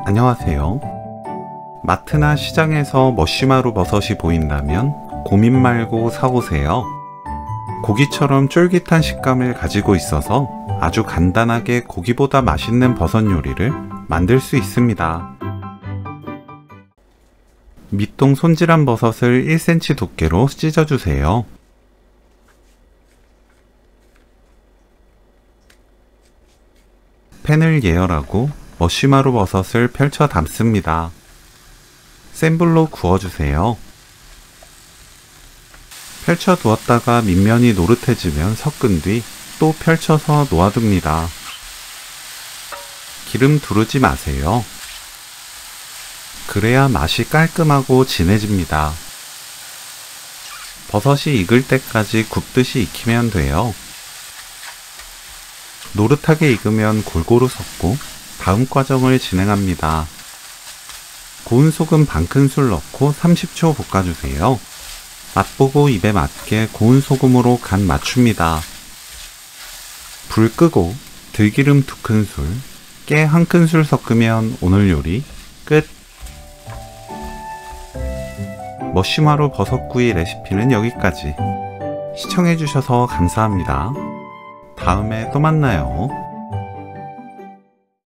안녕하세요. 마트나 시장에서 머쉬마로 버섯이 보인다면 고민 말고 사오세요. 고기처럼 쫄깃한 식감을 가지고 있어서 아주 간단하게 고기보다 맛있는 버섯 요리를 만들 수 있습니다. 밑동 손질한 버섯을 1cm 두께로 찢어주세요. 팬을 예열하고 머쉬마로 버섯을 펼쳐 담습니다. 센 불로 구워주세요. 펼쳐 두었다가 밑면이 노릇해지면 섞은 뒤 또 펼쳐서 놓아둡니다. 기름 두르지 마세요. 그래야 맛이 깔끔하고 진해집니다. 버섯이 익을 때까지 굽듯이 익히면 돼요. 노릇하게 익으면 골고루 섞고 다음 과정을 진행합니다. 고운 소금 반큰술 넣고 30초 볶아주세요. 맛보고 입에 맞게 고운 소금으로 간 맞춥니다. 불 끄고 들기름 2큰술, 깨 1큰술 섞으면 오늘 요리 끝! 머쉬마로 버섯구이 레시피는 여기까지. 시청해주셔서 감사합니다. 다음에 또 만나요.